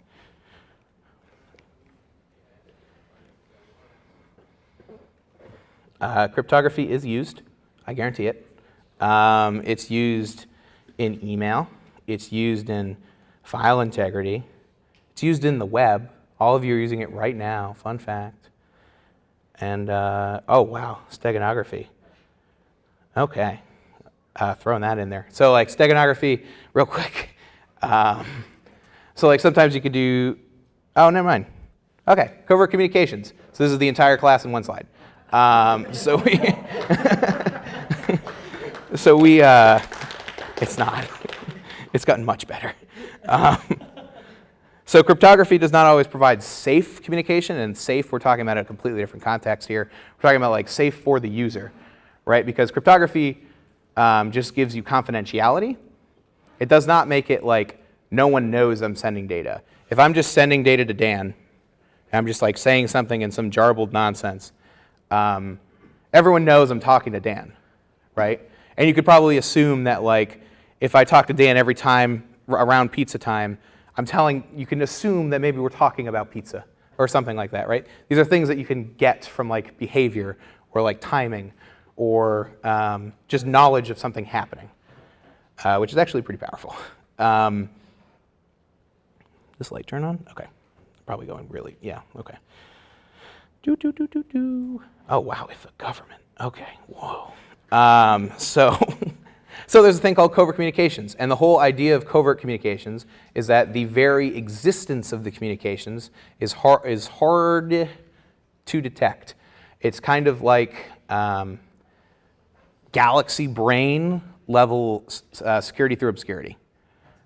Speaker 8: Cryptography is used, I guarantee it. It's used in email. It's used in file integrity. It's used in the web. All of you are using it right now. Fun fact. And, oh, wow, steganography. Okay, throwing that in there. So like steganography, real quick. So like sometimes you could do, oh, never mind. Okay, covert communications. So this is the entire class in one slide. It's not. It's gotten much better. So cryptography does not always provide safe communication, and safe, we're talking about a completely different context here. We're talking about like safe for the user, right? Because cryptography just gives you confidentiality. It does not make it like no one knows I'm sending data. If I'm just sending data to Dan, and I'm just like saying something in some jarbled nonsense, everyone knows I'm talking to Dan, right? And you could probably assume that like if I talk to Dan every time around pizza time, you can assume that maybe we're talking about pizza or something like that, right? These are things that you can get from like behavior or like timing or just knowledge of something happening, which is actually pretty powerful. This light turn on? Okay. Probably going really, yeah, okay. Oh, wow, if the government, okay, whoa. So there's a thing called covert communications, and the whole idea of covert communications is that the very existence of the communications is hard to detect. It's kind of like galaxy brain level security through obscurity.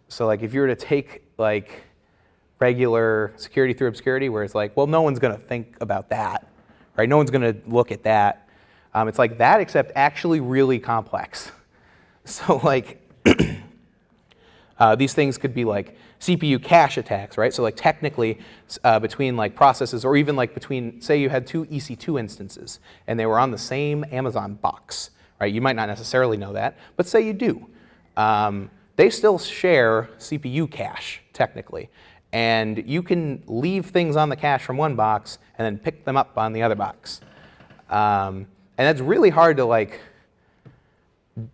Speaker 8: So like if you were to take like regular security through obscurity where it's like, well, no one's going to think about that, right? No one's going to look at that. It's like that, except actually really complex. So like these things could be like CPU cache attacks, right? So like technically between like processes, or even like between, say you had two EC2 instances and they were on the same Amazon box, right? You might not necessarily know that, but say you do. They still share CPU cache technically. And you can leave things on the cache from one box and then pick them up on the other box. And that's really hard to like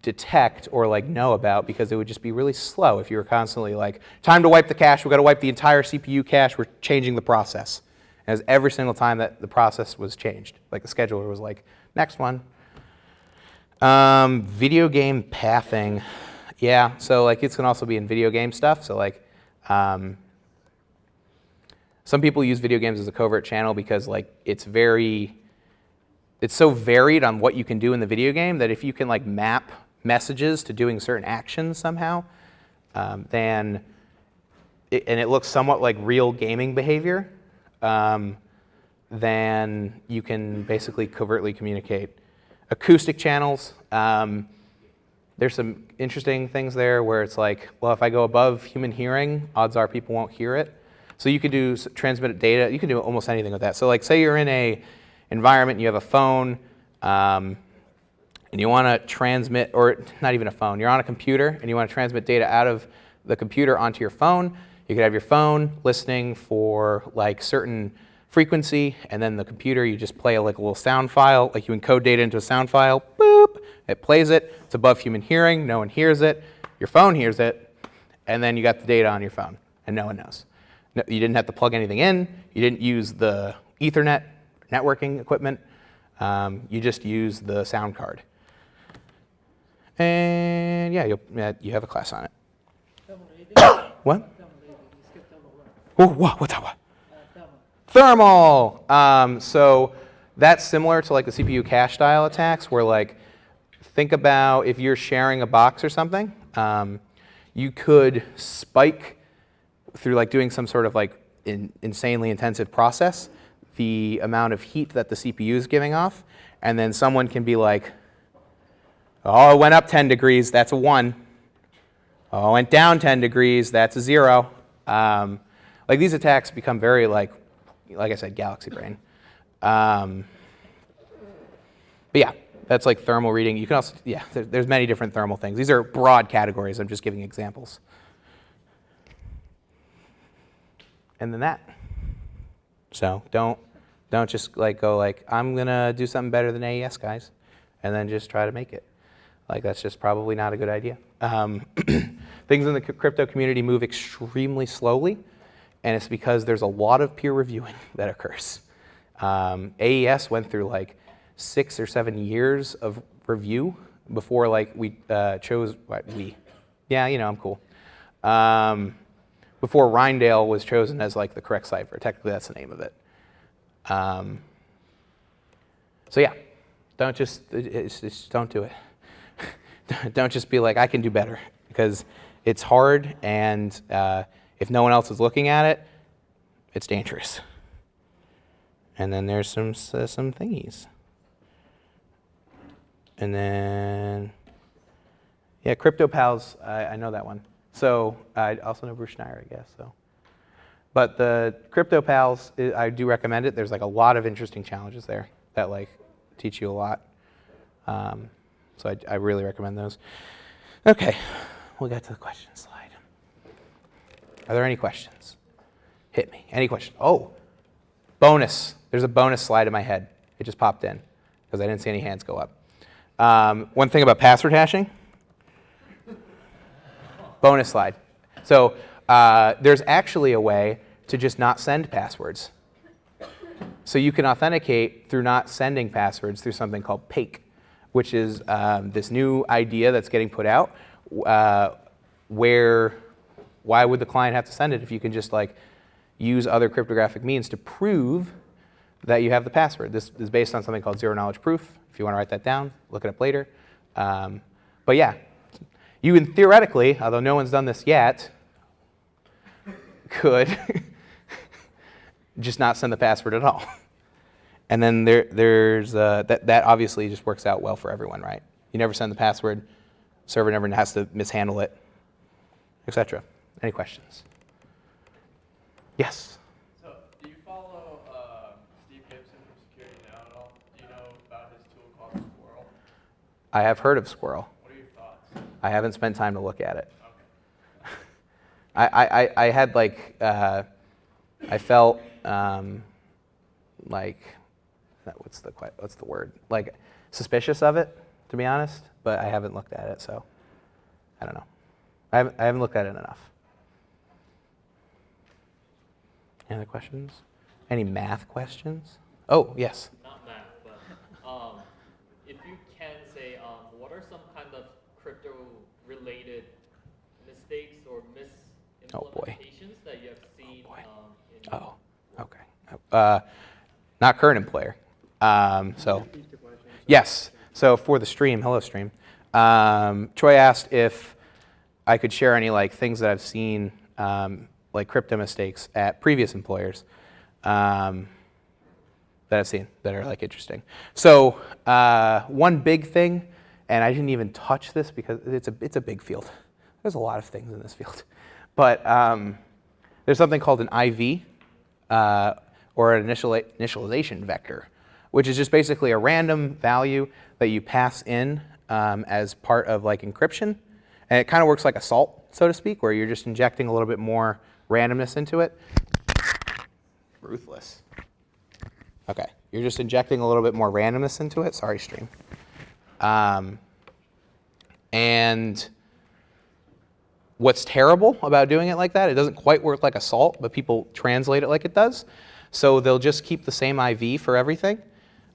Speaker 8: detect or like know about, because it would just be really slow if you were constantly like, time to wipe the cache, we've got to wipe the entire CPU cache, we're changing the process. And it was every single time that the process was changed. Like the scheduler was like, next one. Video game pathing. Yeah, so like it can also be in video game stuff. So like, some people use video games as a covert channel because like it's so varied on what you can do in the video game that if you can like map messages to doing certain actions somehow, and it looks somewhat like real gaming behavior, then you can basically covertly communicate. Acoustic channels, there's some interesting things there where it's like, well, if I go above human hearing, odds are people won't hear it. So you could do transmitted data. You can do almost anything with that. So like say you're in a environment, you have a phone, and you want to transmit, or not even a phone, you're on a computer and you want to transmit data out of the computer onto your phone. You could have your phone listening for like certain frequency, and then the computer, you just play like a little sound file, like you encode data into a sound file, boop, it plays it, it's above human hearing, no one hears it, your phone hears it, and then you got the data on your phone, and no one knows. No, you didn't have to plug anything in, you didn't use the Ethernet networking equipment, you just use the sound card. And yeah, you have a class on it. What? Oh, what's that? What? Thermal. So that's similar to like the CPU cache style attacks, where like think about if you're sharing a box or something, you could spike through like doing some sort of like insanely intensive process the amount of heat that the CPU is giving off, and then someone can be like, oh, it went up 10 degrees, that's a 1. Oh, it went down 10 degrees, that's a 0. Like these attacks become very like I said, galaxy brain. But yeah, that's like thermal reading. You can also, yeah, there's many different thermal things. These are broad categories. I'm just giving examples. And then that. So don't just like go like, I'm gonna do something better than AES guys, and then just try to make it. Like that's just probably not a good idea. things in the crypto community move extremely slowly, and it's because there's a lot of peer reviewing that occurs. AES went through like 6 or 7 years of review before like we chose, yeah, you know, I'm cool. Before Rhindale was chosen as like the correct cipher. Technically, that's the name of it. So yeah, don't just don't do it. Don't just be like, I can do better, because it's hard, and if no one else is looking at it, it's dangerous. And then there's some thingies. And then, yeah, CryptoPals, I know that one. So I also know Bruce Schneier, I guess. So, but the CryptoPals, I do recommend it. There's like a lot of interesting challenges there that like teach you a lot. So I really recommend those. Okay, we'll get to the question slide. Are there any questions? Hit me. Any questions? Oh, bonus. There's a bonus slide in my head. It just popped in because I didn't see any hands go up. One thing about password hashing. Bonus slide. So there's actually a way to just not send passwords. So you can authenticate through not sending passwords through something called PAKE, which is this new idea that's getting put out, where why would the client have to send it if you can just like use other cryptographic means to prove that you have the password. This is based on something called zero knowledge proof. If you want to write that down, look it up later. But yeah, you can theoretically, although no one's done this yet, could just not send the password at all. And then there's that obviously just works out well for everyone, right? You never send the password, server never has to mishandle it, etc. Any questions? Yes?
Speaker 10: So, do you follow Steve Gibson from Security Now at all? Do you know about his tool called Squirrel?
Speaker 8: I have heard of Squirrel.
Speaker 10: What are your thoughts?
Speaker 8: I haven't spent time to look at it.
Speaker 10: Okay.
Speaker 8: I had like, I felt like, what's the word? Like suspicious of it, to be honest, but I haven't looked at it, so I don't know. I haven't looked at it enough. Any other questions? Any math questions? Oh, yes.
Speaker 9: Not math, but if you can say, what are some kind of crypto-related mistakes or misimplementations that you have seen?
Speaker 8: Oh, okay. Not current employer. So, yes. So for the stream, hello stream. Troy asked if I could share any like things that I've seen, like crypto mistakes at previous employers that I've seen that are like interesting. So one big thing, and I didn't even touch this because it's a big field. There's a lot of things in this field, but there's something called an IV or an initialization vector, which is just basically a random value that you pass in as part of like encryption. And it kind of works like a salt, so to speak, where you're just injecting a little bit more randomness into it. Ruthless. Okay, you're just injecting a little bit more randomness into it. Sorry, stream. And what's terrible about doing it like that, it doesn't quite work like a salt, but people translate it like it does. So they'll just keep the same IV for everything.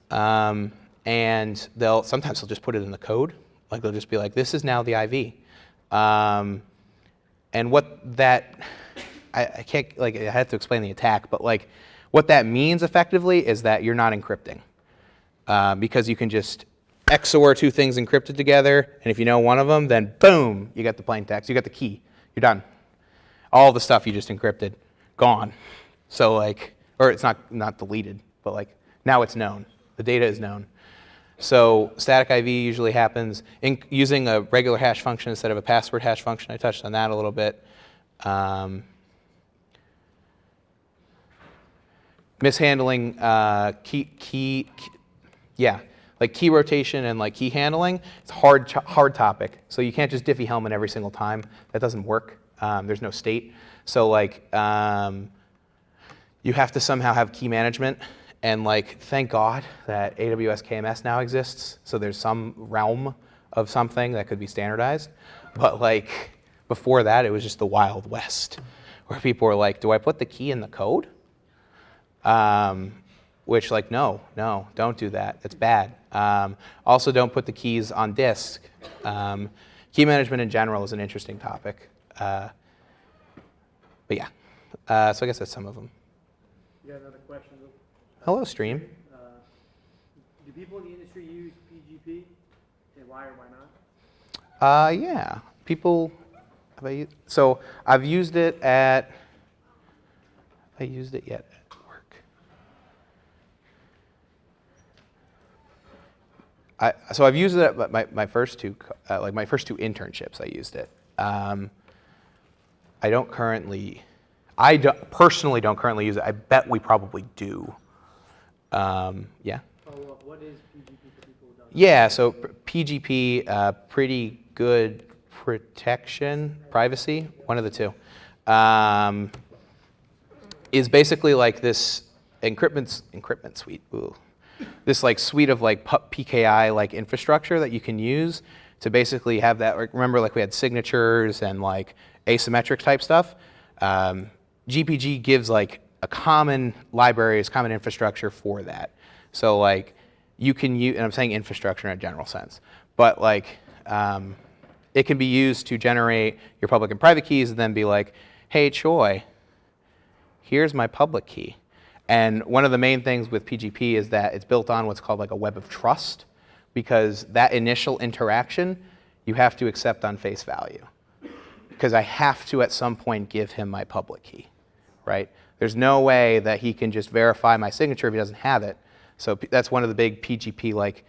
Speaker 8: And sometimes they'll just put it in the code. Like they'll just be like, this is now the IV. And what that, I can't, like I had to explain the attack, but like what that means effectively is that you're not encrypting. Because you can just XOR two things encrypted together, and if you know one of them, then boom, you got the plain text, you got the key, you're done. All the stuff you just encrypted, gone. So like, or it's not deleted, but like now it's known. The data is known. So static IV usually happens using a regular hash function instead of a password hash function. I touched on that a little bit. Mishandling like key rotation and like key handling. It's a hard topic. So you can't just Diffie-Hellman every single time. That doesn't work. There's no state. So like you have to somehow have key management. And like, thank God that AWS KMS now exists. So there's some realm of something that could be standardized. But like before that, it was just the Wild West, where people were like, "Do I put the key in the code?" Which like, no, don't do that. It's bad. Also, don't put the keys on disk. Key management in general is an interesting topic. But yeah, so I guess that's some of them.
Speaker 6: You got another question?
Speaker 8: Hello, stream.
Speaker 6: Do people in the industry use PGP? And why or why not?
Speaker 8: Yeah, people. So I've used it at. Have I used it yet at work? So I've used it at my first two, like my first two internships. I used it. I don't currently. Personally don't currently use it. I bet we probably do. Yeah.
Speaker 6: Follow up. What is PGP for people who don't know?
Speaker 8: Yeah. So PGP, pretty good protection, privacy, one of the two, is basically like this encryptment suite. Ooh. This like suite of like PKI like infrastructure that you can use to basically have that. Like, remember, like we had signatures and like asymmetric type stuff. GPG gives like a common libraries, common infrastructure for that. So like you can use, and I'm saying infrastructure in a general sense, but like it can be used to generate your public and private keys and then be like, hey, Choi, here's my public key. And one of the main things with PGP is that it's built on what's called like a web of trust, because that initial interaction you have to accept on face value. Because I have to at some point give him my public key, right? There's no way that he can just verify my signature if he doesn't have it. So that's one of the big PGP like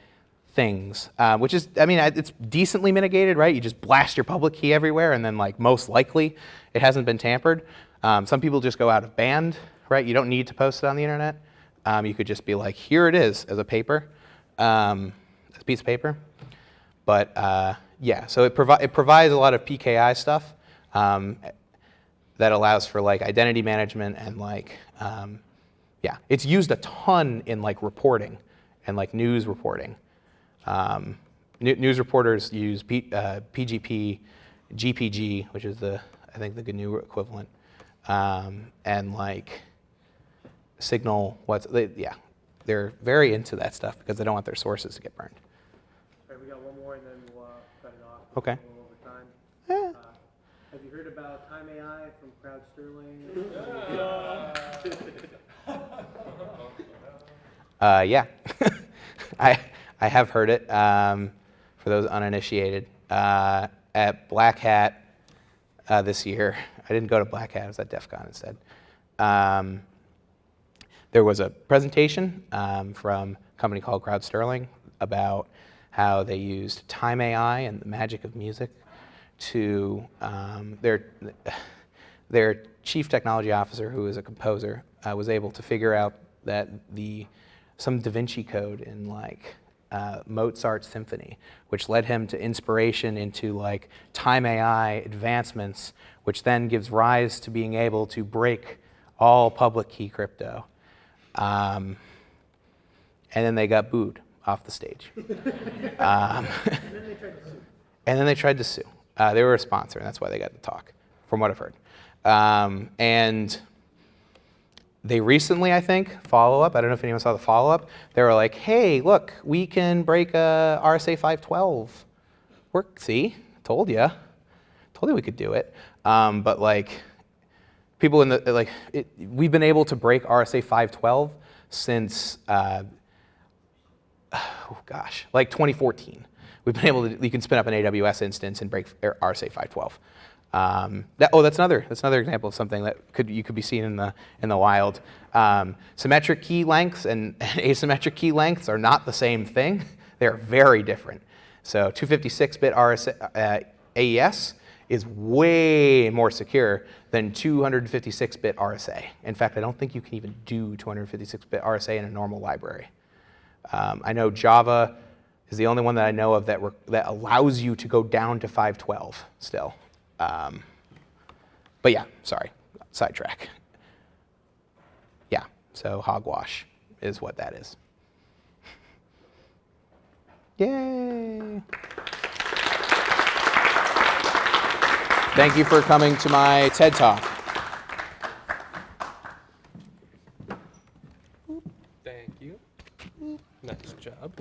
Speaker 8: things, which is, I mean, it's decently mitigated, right? You just blast your public key everywhere, and then like most likely it hasn't been tampered. Some people just go out of band, right? You don't need to post it on the internet. You could just be like, here it is as a paper, as a piece of paper. But yeah, so it provides a lot of PKI stuff that allows for like identity management and like, yeah, it's used a ton in like reporting and like news reporting. News reporters use PGP, GPG, which is I think the GNU equivalent, and like Signal. Yeah, they're very into that stuff because they don't want their sources to get burned.
Speaker 6: All right, we got one more and then we'll cut it off.
Speaker 8: Okay.
Speaker 6: A little over time. Have you heard about Time AI from Crowd Sterling?
Speaker 8: Yeah, I have heard it. For those uninitiated, at Black Hat this year, I didn't go to Black Hat. I was at DEF CON instead. There was a presentation from a company called Crowd Sterling about how they used Time AI and the magic of music to their chief technology officer, who is a composer, was able to figure out that some Da Vinci code in like Mozart's symphony, which led him to inspiration into like Time AI advancements, which then gives rise to being able to break all public key crypto. And then they got booed off the stage. And then they tried to sue. They were a sponsor, and that's why they got the talk, from what I've heard. And they recently, I think, follow-up, I don't know if anyone saw the follow-up, they were like, hey, look, we can break a RSA 512. See, told you we could do it. But like, people in the, like, we've been able to break RSA 512 since, like 2014. We've been able to, you can spin up an AWS instance and break RSA 512. That's another example of something that you could be seeing in the wild. Symmetric key lengths and asymmetric key lengths are not the same thing. They are very different. So 256-bit RSA, AES is way more secure than 256-bit RSA. In fact, I don't think you can even do 256-bit RSA in a normal library. I know Java is the only one that I know of that allows you to go down to 512 still. But yeah, sorry, sidetrack. Yeah, so hogwash is what that is. Yay! Thank you for coming to my TED Talk.
Speaker 1: Thank you. Nice job.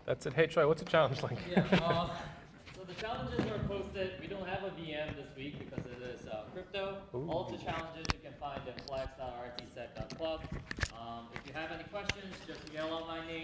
Speaker 1: That's it. Hey, Troy, what's the challenge like?
Speaker 9: Yeah, so the challenges are posted. We don't have a VM this week because it is crypto. All of the challenges you can find at flex.rtsec.club. If you have any questions, just yell out my name.